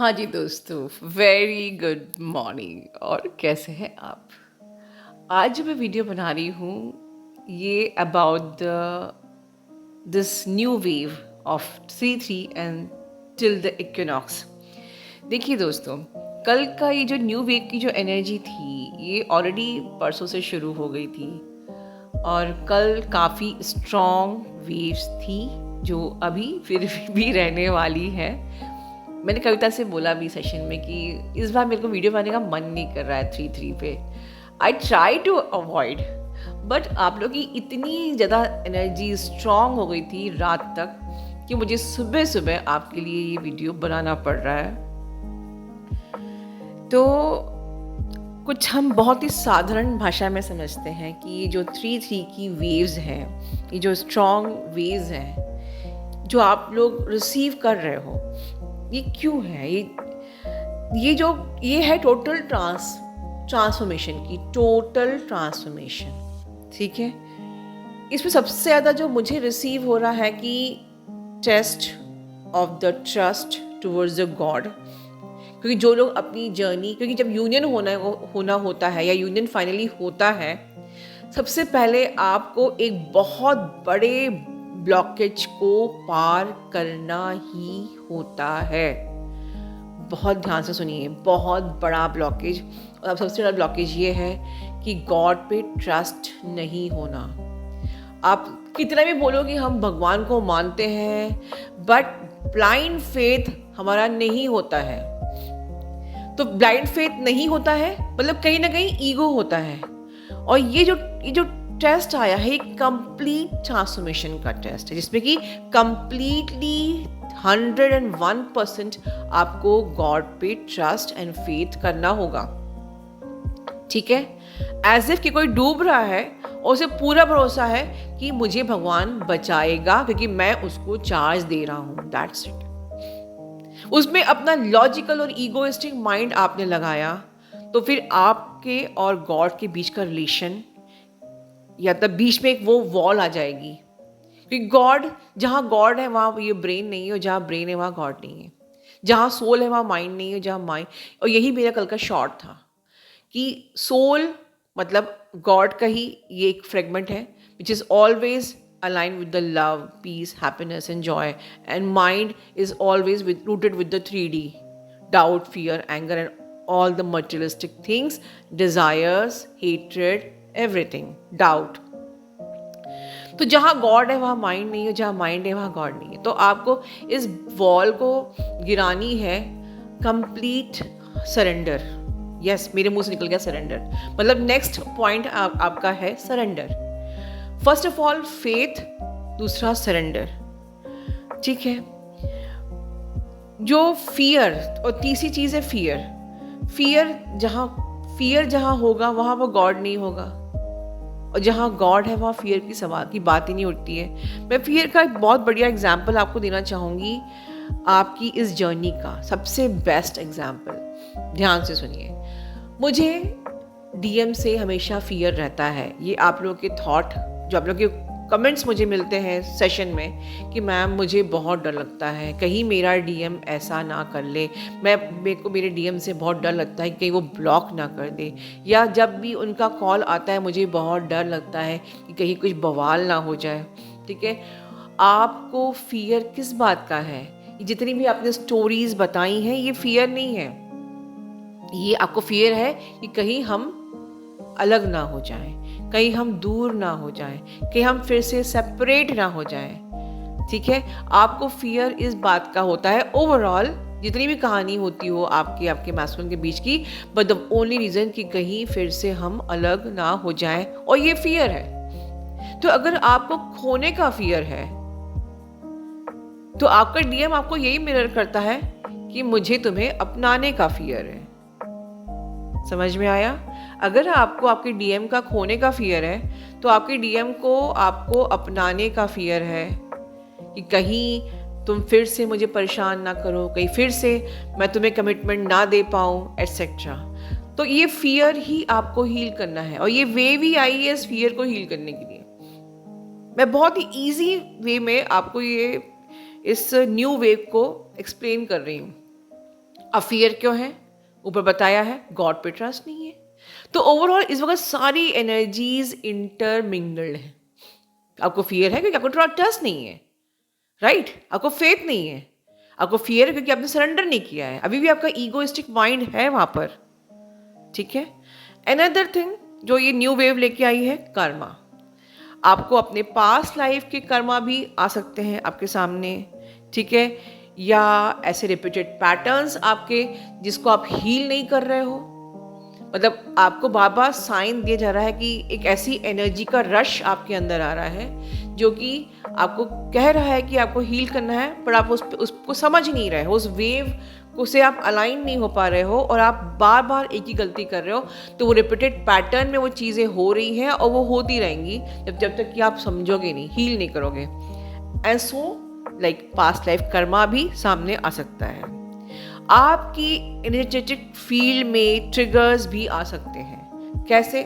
हाँ जी दोस्तों, very good morning. और कैसे हैं आप? आज जो मैं वीडियो बना रही हूँ ये about the this new wave of 3 and till the equinox. देखिए दोस्तों, कल का ये जो न्यू वेव की जो एनर्जी थी ये ऑलरेडी परसों से शुरू हो गई थी और कल काफ़ी स्ट्रॉन्ग वेव्स थी जो अभी फिर भी रहने वाली है। मैंने कविता से बोला भी सेशन में कि इस बार मेरे को वीडियो बनाने का मन नहीं कर रहा है 3 पे। I try to avoid, but आप लोग की इतनी ज़्यादा एनर्जी स्ट्रांग हो गई थी रात तक कि मुझे सुबह सुबह आपके लिए ये वीडियो बनाना पड़ रहा है। तो कुछ हम बहुत ही साधारण भाषा में समझते हैं कि ये जो 3 की वेव्स हैं, ये जो स्ट्रॉन्ग वेव्स हैं जो आप लोग रिसीव कर रहे हो, ये क्यों है? ये है टोटल ट्रांसफॉर्मेशन की टोटल ट्रांसफॉर्मेशन। ठीक है, इसमें सबसे ज़्यादा जो मुझे रिसीव हो रहा है कि test of the trust towards the God. क्योंकि जो लोग अपनी जर्नी, क्योंकि जब यूनियन होना होता है या यूनियन फाइनली होता है, सबसे पहले आपको एक बहुत बड़े ब्लॉकेज को पार करना ही होता है। बहुत ध्यान से सुनिए, बहुत बड़ा ब्लॉकेज। और अब सबसे बड़ा ब्लॉकेज ये है कि गॉड पे ट्रस्ट नहीं होना। आप कितना भी बोलो कि हम भगवान को मानते हैं, बट ब्लाइंड फेथ हमारा नहीं होता है। तो ब्लाइंड फेथ नहीं होता है मतलब कहीं ना कहीं ईगो होता है। और ये जो टेस्ट आया है, एक कंप्लीट ट्रांसफॉर्मेशन का टेस्ट है जिसमें कि कंप्लीटली 101% आपको गॉड पे ट्रस्ट एंड फेथ करना होगा। ठीक है, एज इफ कि कोई डूब रहा है और उसे पूरा भरोसा है कि मुझे भगवान बचाएगा क्योंकि मैं उसको चार्ज दे रहा हूं। That's it. उसमें अपना लॉजिकल और ईगोइस्टिक माइंड आपने लगाया तो फिर आपके और गॉड के बीच का रिलेशन या तब बीच में एक वो वॉल आ जाएगी। क्योंकि गॉड, जहाँ गॉड है वहाँ ये ब्रेन नहीं है, और जहाँ ब्रेन है वहाँ गॉड नहीं है। जहाँ सोल है वहाँ माइंड नहीं है, जहाँ माइंड। और यही मेरा कल का शॉर्ट था कि सोल मतलब गॉड का ही ये एक फ्रेगमेंट है which is always aligned with the love, peace, happiness and joy, and mind is always rooted with the 3D: doubt, fear, anger and all the materialistic things, desires, hatred, everything, doubt. तो जहाँ God है वहाँ mind नहीं है, जहाँ mind है वहाँ God नहीं है। तो आपको इस वॉल को गिरानी है कंप्लीट सरेंडर। यस, मेरे मुंह से निकल गया सरेंडर। मतलब नेक्स्ट पॉइंट आपका है surrender. First of all faith, दूसरा सरेंडर। ठीक है, जो फियर, और तीसरी चीज़ है फियर। फियर जहाँ होगा वहाँ वो गॉड नहीं होगा, और जहाँ गॉड है वहाँ फियर की सवाल की बात ही नहीं उठती है। मैं फियर का एक बहुत बढ़िया एग्जाम्पल आपको देना चाहूँगी आपकी इस जर्नी का, सबसे बेस्ट एग्जाम्पल। ध्यान से सुनिए। मुझे डीएम से हमेशा फियर रहता है। ये आप लोगों के थॉट, जो आप लोगों के कमेंट्स मुझे मिलते हैं सेशन में कि मैम मुझे बहुत डर लगता है कहीं मेरा डीएम ऐसा ना कर ले, मेरे को मेरे डीएम से बहुत डर लगता है कि कहीं वो ब्लॉक ना कर दे, या जब भी उनका कॉल आता है मुझे बहुत डर लगता है कि कहीं कुछ बवाल ना हो जाए। ठीक है, आपको फियर किस बात का है? जितनी भी आपने स्टोरीज बताई हैं ये फियर नहीं है, ये आपको फियर है कि कहीं हम अलग ना हो जाएं, कहीं हम दूर ना हो जाएं, कहीं हम फिर से सेपरेट ना हो जाएं। ठीक है, आपको फियर इस बात का होता है ओवरऑल, जितनी भी कहानी होती हो आपके मैस्कुलिन के बीच की, बट द ओनली रीजन कि कहीं फिर से हम अलग ना हो जाएं, और ये फियर है। तो अगर आपको खोने का फियर है तो आपका डीएम आपको यही मिरर करता है कि मुझे तुम्हें अपनाने का फियर है। समझ में आया? अगर आपको आपके डीएम का खोने का फियर है तो आपके डीएम को आपको अपनाने का फियर है कि कहीं तुम फिर से मुझे परेशान ना करो, कहीं फिर से मैं तुम्हें कमिटमेंट ना दे पाऊँ, एटसेट्रा। तो ये फियर ही आपको हील करना है, और ये वेव ही आई है इस फियर को हील करने के लिए। मैं बहुत ही ईजी वे में आपको ये इस न्यू वेव को एक्सप्लेन कर रही हूँ। अब फियर क्यों है? ऊपर बताया है, गॉड पे ट्रस्ट नहीं है। तो ओवरऑल इस वक्त सारी एनर्जीज इंटरमिंगल्ड है। आपको फियर है क्योंकि आपको ट्रस्ट नहीं है, राइट? आपको फेथ नहीं है, आपको फियर है क्योंकि आपने सरेंडर नहीं किया है, अभी भी आपका ईगोइस्टिक माइंड है वहां पर, ठीक है? अनदर थिंग जो ये न्यू वेव लेके आई है, कर्मा। आपको अपने पास्ट लाइफ के कर्मा भी आ सकते हैं आपके सामने, ठीक है? या ऐसे रिपीटेड पैटर्न्स आपके जिसको आप हील नहीं कर रहे हो, मतलब आपको बार बार साइन दिया जा रहा है कि एक ऐसी एनर्जी का रश आपके अंदर आ रहा है जो कि आपको कह रहा है कि आपको हील करना है, पर आप उसको समझ नहीं रहे हो, उस वेव को से आप अलाइन नहीं हो पा रहे हो और आप बार बार एक ही गलती कर रहे हो। तो वो रिपीटेड पैटर्न में वो चीज़ें हो रही हैं और वो होती रहेंगी जब तक कि आप समझोगे नहीं, हील नहीं करोगे। And so like past life Karma भी सामने आ सकता है। आपकी एनर्जेटिक फील्ड में ट्रिगर्स भी आ सकते हैं। कैसे?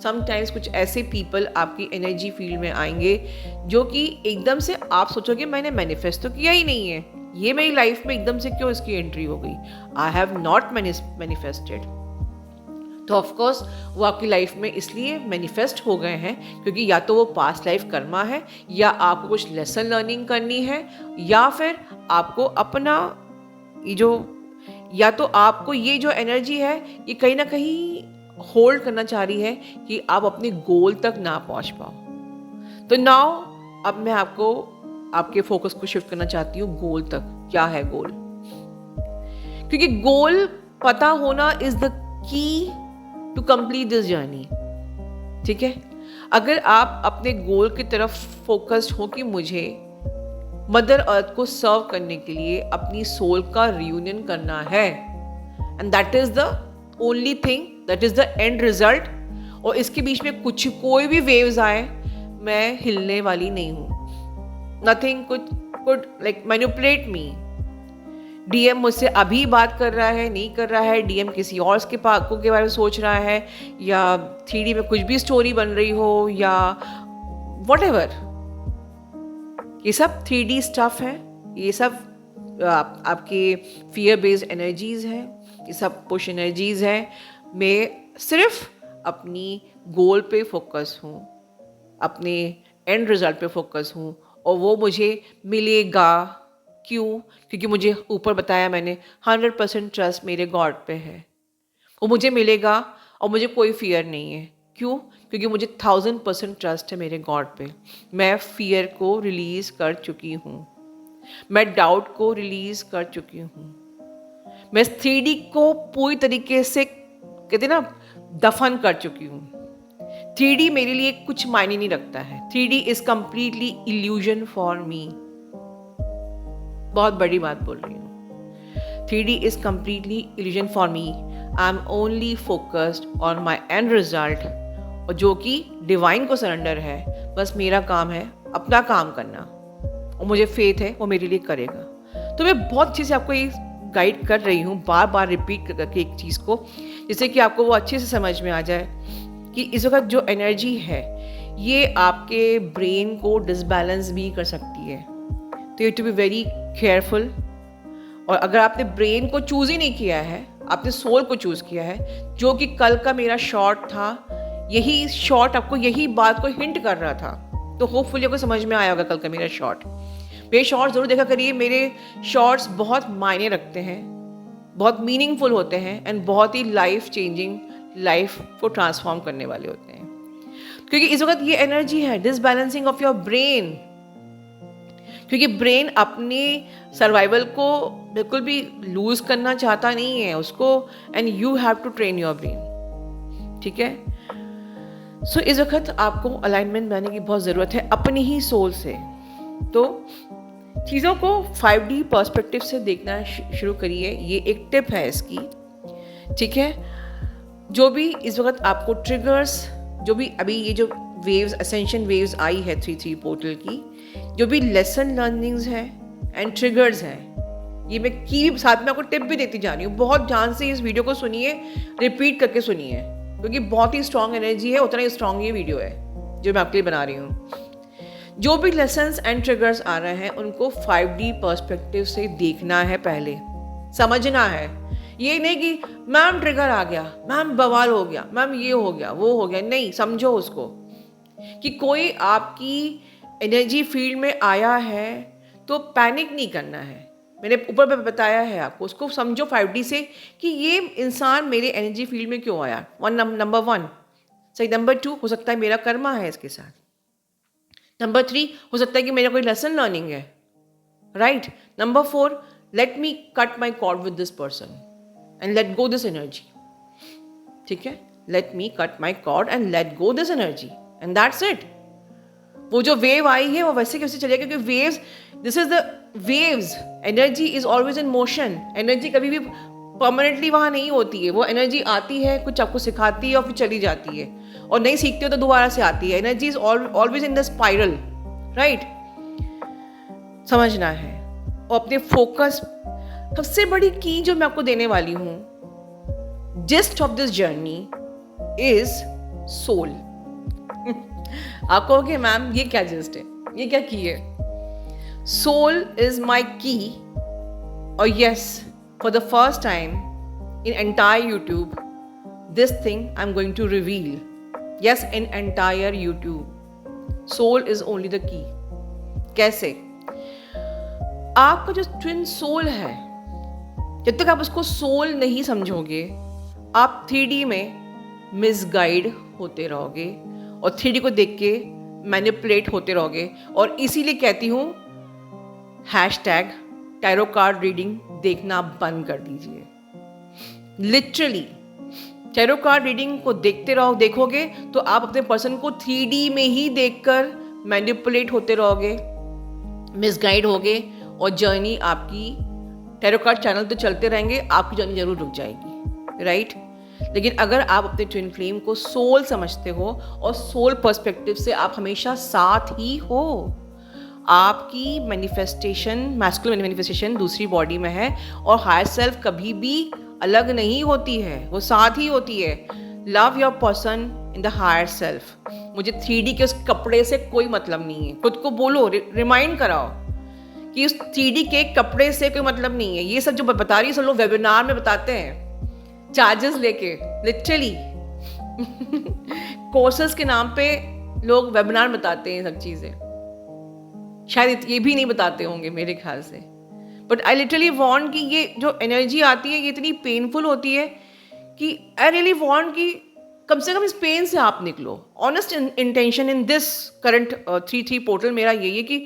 समटाइम्स कुछ ऐसे पीपल आपकी एनर्जी फील्ड में आएंगे जो कि एकदम से आप सोचोगे मैंने मैनिफेस्ट तो किया ही नहीं है, ये मेरी लाइफ में एकदम से क्यों इसकी एंट्री हो गई, आई हैव नॉट मैनिफेस्टेड। तो ऑफकोर्स वो आपकी लाइफ में इसलिए मैनिफेस्ट हो गए हैं क्योंकि या तो वो पास्ट लाइफ कर्मा है, या आपको कुछ लेसन लर्निंग करनी है, या फिर आपको अपना ये जो, या तो आपको ये जो एनर्जी है ये कहीं ना कहीं होल्ड करना चाह रही है कि आप अपने गोल तक ना पहुंच पाओ। तो नाउ अब मैं आपको आपके फोकस को शिफ्ट करना चाहती हूँ गोल तक। क्या है गोल? क्योंकि गोल पता होना is the key to complete this journey, ठीक है? अगर आप अपने गोल की तरफ फोकस्ड हो कि मुझे मदर अर्थ को सर्व करने के लिए अपनी सोल का रियूनियन करना है, and that is the only thing, that is the end result, और इसके बीच में कोई भी वेव्स आए मैं हिलने वाली नहीं हूँ। Nothing could like manipulate me. DM मुझसे अभी बात कर रहा है, नहीं कर रहा है, डीएम किसी और के बारे में सोच रहा है, या 3D में कुछ भी स्टोरी बन रही हो, या व्हाटएवर, ये सब 3D स्टफ है, ये सब आपके फियर बेस्ड एनर्जीज हैं, ये सब पुश एनर्जीज हैं। मैं सिर्फ अपनी गोल पे फोकस हूँ, अपने एंड रिजल्ट पे फोकस हूँ, और वो मुझे मिलेगा। क्यों? क्योंकि मुझे ऊपर बताया मैंने 100% ट्रस्ट मेरे गॉड पे है, वो मुझे मिलेगा और मुझे कोई फियर नहीं है। क्यों? क्योंकि मुझे 1000% ट्रस्ट है मेरे गॉड पे। मैं फियर को रिलीज कर चुकी हूँ, मैं डाउट को रिलीज कर चुकी हूँ, मैं 3D को पूरी तरीके से कहते ना दफन कर चुकी हूँ। 3D मेरे लिए कुछ मायने नहीं रखता है। 3D is completely illusion for me. बहुत बड़ी बात बोल रही हूँ। 3D is completely illusion for me. I am only focused on my and result, और जो कि डिवाइन को सरेंडर है। बस मेरा काम है अपना काम करना, और मुझे फेथ है वो मेरे लिए करेगा। तो मैं बहुत अच्छे से आपको ये गाइड कर रही हूँ, बार बार रिपीट करके एक चीज़ को, जिससे कि आपको वो अच्छे से समझ में आ जाए कि इस वक्त जो एनर्जी है ये आपके ब्रेन को डिसबैलेंस भी कर सकती है। तो you to be very careful. और अगर आपने ब्रेन को चूज़ ही नहीं किया है, आपने सोल को चूज़ किया है, जो कि कल का मेरा शॉर्ट था, यही शॉर्ट आपको यही बात को हिंट कर रहा था। तो होपफुली आपको समझ में आया होगा कल का मेरा शॉर्ट। मेरे शॉर्ट्स ज़रूर देखा करिए, मेरे शॉर्ट्स बहुत मायने रखते हैं, बहुत मीनिंगफुल होते हैं, एंड बहुत ही लाइफ चेंजिंग, लाइफ को ट्रांसफॉर्म करने वाले होते हैं। क्योंकि इस वक्त ये एनर्जी है डिसबैलेंसिंग ऑफ योर ब्रेन, क्योंकि ब्रेन अपने सर्वाइवल को बिल्कुल भी लूज करना चाहता नहीं है उसको, and you have to train your brain, ठीक है? सो इस वक्त आपको अलाइनमेंट बनाने की बहुत ज़रूरत है अपनी ही सोल से। तो चीज़ों को 5D पर्सपेक्टिव से देखना शुरू करिए, ये एक टिप है इसकी, ठीक है? जो भी इस वक्त आपको ट्रिगर्स, जो भी अभी ये जो वेव्स, असेंशन वेव्स आई है 3 पोर्टल की, जो भी लेसन लर्निंग्स हैं एंड ट्रिगर्स हैं, ये मैं की साथ में आपको टिप भी देती जा रही हूँ। बहुत ध्यान से इस वीडियो को सुनिए, रिपीट करके सुनिए, क्योंकि बहुत ही स्ट्रॉन्ग एनर्जी है, उतना ही स्ट्रॉन्ग ये वीडियो है जो मैं आपके लिए बना रही हूँ। जो भी लेसन्स एंड ट्रिगर्स आ रहे हैं उनको 5D पर्सपेक्टिव से देखना है पहले, समझना है। ये नहीं कि मैम ट्रिगर आ गया, मैम बवाल हो गया, मैम ये हो गया, वो हो गया। नहीं, समझो उसको कि कोई आपकी एनर्जी फील्ड में आया है तो पैनिक नहीं करना है। मैंने ऊपर पे बताया है आपको, उसको समझो 5D से कि ये इंसान मेरे एनर्जी फील्ड में क्यों आया। नंबर 1 सही। नंबर 2 हो सकता है मेरा कर्मा है इसके साथ। नंबर 3 हो सकता है कि मेरा कोई लेसन लर्निंग है, right. Number 4 let me cut my cord with this person and let go this energy. ठीक है, let me cut my cord and let go this energy and that's it. वो जो वेव आई है वो वैसे कैसे चलेगा, क्योंकि waves, this is the waves, energy is always in motion. Energy कभी भी परमानेंटली वहाँ नहीं होती है। वो एनर्जी आती है, कुछ आपको सिखाती है और फिर चली जाती है, और नहीं सीखते हो तो दोबारा से आती है। Energy is always in the spiral, right. समझना है। और अपने फोकस, सबसे बड़ी की जो मैं आपको देने वाली हूँ, gist of this journey is soul. आप कहोगे मैम ये क्या जिस्ट है, ये क्या की है? Soul is my key. और yes, for the first time in entire YouTube, this thing I am going to reveal. Yes, in entire YouTube, soul is only the key. कैसे? आपका जो ट्विन सोल है, जब तक आप उसको सोल नहीं समझोगे, आप 3D में मिसगाइड होते रहोगे और 3D को देख के मैनिपुलेट होते रहोगे। और इसीलिए कहती हूँ हैशटैग टैरो कार्ड रीडिंग देखना बंद कर दीजिए। लिटरली टैरो कार्ड रीडिंग को देखते रहो, देखोगे तो आप अपने पर्सन को 3D में ही देखकर मैनिपुलेट होते रहोगे, मिसगाइड होगे, और जर्नी आपकी, टैरो कार्ड चैनल तो चलते रहेंगे, आपकी जर्नी जरूर रुक जाएगी, राइट। लेकिन अगर आप अपने ट्विन फ्लेम को सोल समझते हो और सोल पर्सपेक्टिव से आप हमेशा साथ ही हो, आपकी मैनिफेस्टेशन, मैस्कुलिन मैनिफेस्टेशन दूसरी बॉडी में है, और हायर सेल्फ कभी भी अलग नहीं होती है, वो साथ ही होती है। Love your person in the higher self. मुझे 3D के उस कपड़े से कोई मतलब नहीं है। खुद को बोलो, रिमाइंड कराओ कि उस 3D के कपड़े से कोई मतलब नहीं है। ये सब जो बता रही है सब लोग वेबिनार में बताते हैं, चार्जेस लेके, लिटरली कोर्सेज के नाम पे लोग वेबिनार बताते हैं सब चीज़ें। शायद ये भी नहीं बताते होंगे मेरे ख्याल से। बट आई लिटरली वांट कि ये जो एनर्जी आती है ये इतनी पेनफुल होती है कि आई रियली वांट कि कम से कम इस पेन से आप निकलो। Honest intention in this current 3-3 portal मेरा यही है कि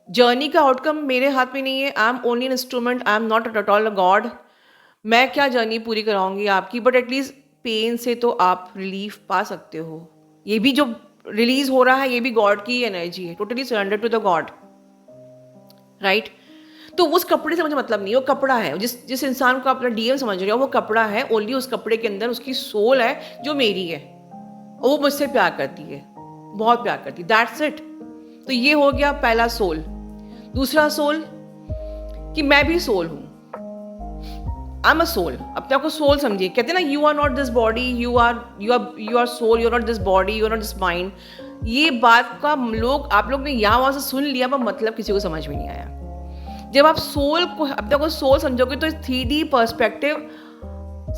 जर्नी का आउटकम मेरे हाथ में नहीं है। I am only an instrument, I am not at all a God. मैं क्या जर्नी पूरी कराऊंगी आपकी, बट एटलीस्ट पेन से तो आप रिलीफ पा सकते हो। ये भी जो रिलीज हो रहा है ये भी गॉड की एनर्जी है, totally surrender to the God, right. तो उस कपड़े से मुझे मतलब नहीं, वो कपड़ा है। जिस इंसान को आप अपना डीएम समझ रहे हो वो कपड़ा है। ओनली उस कपड़े के अंदर उसकी सोल है जो मेरी है, और वो मुझसे प्यार करती है, बहुत प्यार करती है। That's it. तो ये हो गया पहला सोल। दूसरा सोल कि मैं भी सोल हूं। I am a soul. अपने आप को सोल समझिए। कहते हैं ना, you are not this body, you are soul, you are not this body, you are not this mind. ये बात का आप लोग ने यहाँ वहां से सुन लिया, पर मतलब किसी को समझ में नहीं आया। जब आप सोल को, अपने को सोल समझोगे तो इस 3D पर्सपेक्टिव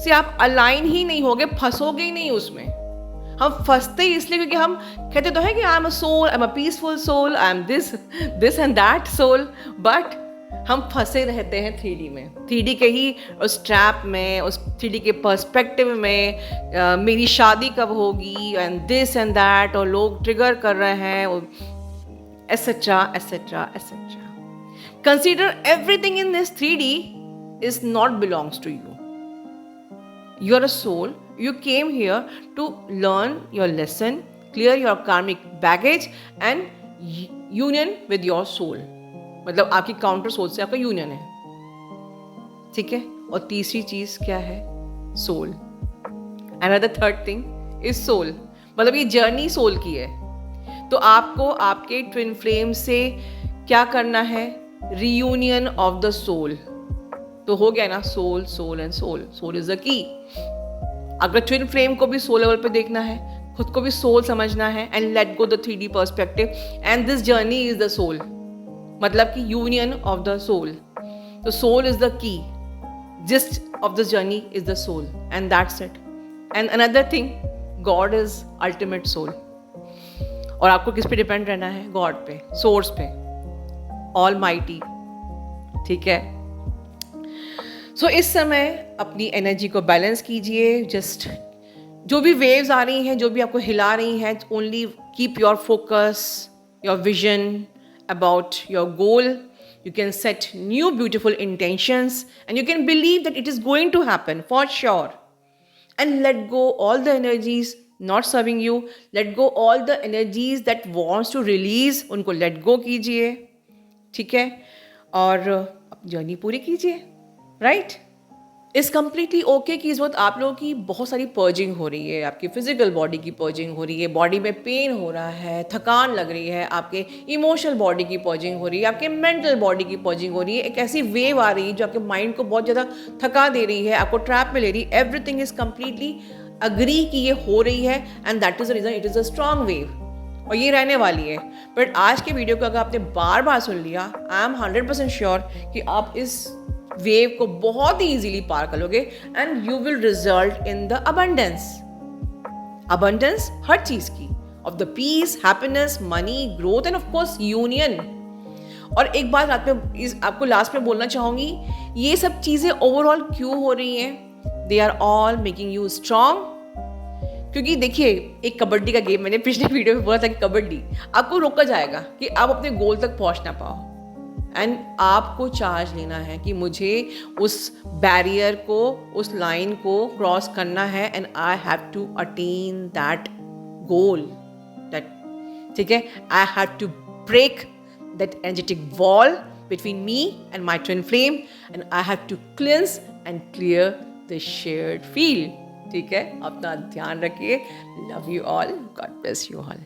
से आप अलाइन ही नहीं होगे, फंसोगे ही नहीं उसमें। हम फंसते ही इसलिए क्योंकि हम कहते तो है कि I am a soul, I am a peaceful soul, I am this and that soul, but हम फंसे रहते हैं 3D में, 3D के ही उस ट्रैप में, उस 3D के पर्सपेक्टिव में। मेरी शादी कब होगी एंड दिस एंड दैट, और लोग ट्रिगर कर रहे हैं, etcetera etcetera etcetera. Consider everything in this 3D is not belongs to you. You are a soul. You came here to learn your lesson, clear your karmic baggage and union with your soul. मतलब आपकी counter soul से आपका union है, ठीक है। और तीसरी चीज क्या है? Soul. Another third thing is soul. मतलब ये जर्नी सोल की है। तो आपको आपके ट्विन फ्लेम से क्या करना है? Reunion of the soul. तो हो गया ना, soul soul and soul. Soul is the key. अगर ट्विन फ्लेम को भी सोल लेवल पे देखना है, खुद को भी सोल समझना है, and let go the 3D perspective, and this journey is the soul, मतलब कि यूनियन ऑफ द सोल। तो soul is the key. gist of this journey is the soul, and that's it. And another thing, God is ultimate soul. और आपको किस पे depend रहना है? God पे, सोर्स पे, ऑल माइटी. ठीक है. सो इस समय अपनी एनर्जी को बैलेंस कीजिए. जस्ट जो भी वेव्स आ रही हैं, जो भी आपको हिला रही हैं, only keep your focus, your vision about your goal. You can set new beautiful intentions and you can believe that it is going to happen for sure. And let go all the energies not serving you. Let go all the energies that wants to release. उनको let go कीजिए. ठीक है. और अपनी journey पूरी कीजिए. Right? इस completely okay की इस वक्त आप लोगों की बहुत सारी पर्जिंग हो रही है. आपकी फिजिकल बॉडी की पर्जिंग हो रही है, बॉडी में पेन हो रहा है, थकान लग रही है, आपके इमोशनल बॉडी की पर्जिंग हो रही है, आपके मेंटल बॉडी की पर्जिंग हो रही है. एक ऐसी वेव आ रही है जो आपके माइंड को बहुत ज़्यादा थका दे रही है, आपको ट्रैप में ले रही है. एवरीथिंग इज कम्प्लीटली अग्री कि ये हो रही है and that is the reason. It is a strong wave और ये रहने वाली है. बट आज के वीडियो को अगर आपने बार बार सुन लिया, आई एम 100% श्योर कि आप इस वेव को बहुत ही इजीली पार कर लोगे and you will result in the abundance हर चीज की, of the peace, happiness, money, growth and of course union. और एक बात रात में आपको लास्ट में बोलना चाहूंगी, ये सब चीजें ओवरऑल क्यों हो रही हैं? They are all making you strong. क्योंकि देखिए, एक कबड्डी का गेम, मैंने पिछले वीडियो में बोला था कि कबड्डी आपको रोका जाएगा कि आप अपने गोल तक पहुंच ना पाओ. एंड आपको चार्ज लेना है कि मुझे उस बैरियर को, उस लाइन को क्रॉस करना है and I have to attain that goal. That ठीक है, I have to break that energetic wall between me and my twin flame and I have to cleanse and clear the shared field. ठीक है, अपना ध्यान रखिए. Love you all. God bless you all.